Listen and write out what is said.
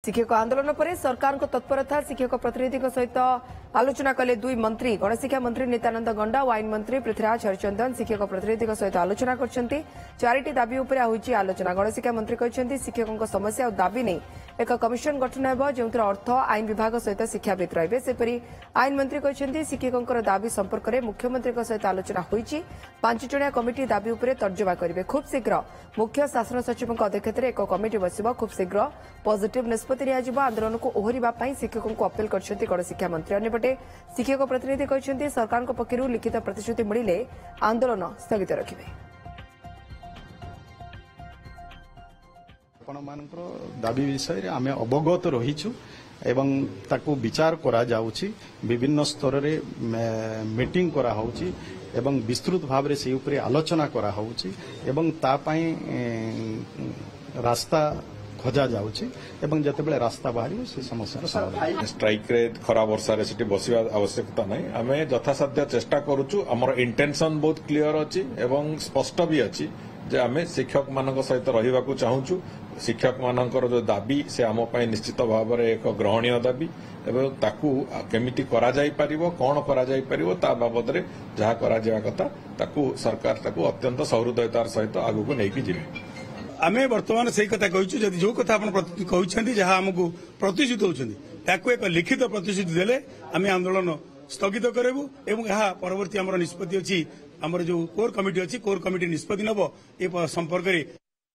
शिक्षक आंदोलन पर सरकार को तत्परता शिक्षक प्रतिनिधि सहित आलोचना कले दुई मंत्री गणशिक्षा मंत्री नित्यानंद गंडा और आईन मंत्री पृथ्वीराज हरिचंदन शिक्षक प्रतिनिधि सहित आलोचना कर चारिटी दाबी उपर होईची आलोचना गणशिक्षा मंत्री कहते शिक्षकों समस्या और दाबी नहीं एक कमिशन गठन हो जो अर्थ आईन विभाग सहित शिक्षाविद रहिबे सेपरी आईन मंत्री कहते शिक्षकों दाबी संपर्क में मुख्यमंत्री सहित आलोचना होईची 5 जणिया कमिटी दाबी उपर तर्जमा करेंगे खूब शीघ्र मुख्य शासन सचिव अध्यक्षत एक कमिटी बसिब खूब शीघ्र पॉजिटिव निष्पत्ति नियाजिब आंदोलन को ओहरिबा पई शिक्षकों को अपील करछन्ती गणशिक्षा मंत्री अन्यपटे शिक्षक प्रतिनिधि कहते सरकार पक्षर लिखित प्रतिश्रुति मिले आंदोलन स्थगित रखिबे दाबी विषय रे आमे अवगत रहिछु एवं ताकू विचार करा जाउछि विभिन्न स्तर रे मीटिंग करा होउछि एवं विस्तृत भाव रे से ऊपर आलोचना करा होउछि एवं ता पई रास्ता खोजा जाउछि एवं जतेबेले रास्ता बाहरी से समस्या समाधान स्ट्राइक रे खरा वर्षा रे सिटी बसिबा आवश्यकता नै आमे यथासाध्य चेष्टा करूछु हमर इंटेंशन बहुत क्लियर अछि एवं स्पष्ट भी अछि जे आमे शिक्षक मानक सहित रहिबा को चाहूछु शिक्षक मानकर जो दाबी से आम निश्चित भाव में एक ग्रहणीय दाबी एवं ताकू केमिति करा जाई परिवो कौन करा जाई परिवो ता बाबद रे जहा करा जावा कथा ताकू सरकार ताकू अत्यंत सहृदयतार सहित आगु को नेकी जिवे आमे वर्तमान सही कथा कहूँ जदि जो कथा आप कहते जहाँ आमको प्रतिश्रुति होती ताकू एक लिखित प्रतिश्रुति देले आमे आंदोलन स्थगित करेबू एवं यहाँ परवर्ती आमर निष्पत्ति अच्छी आमर जो कोर कमिटी अच्छी कोर कमिटी निष्पत्ति नब ए संपर्क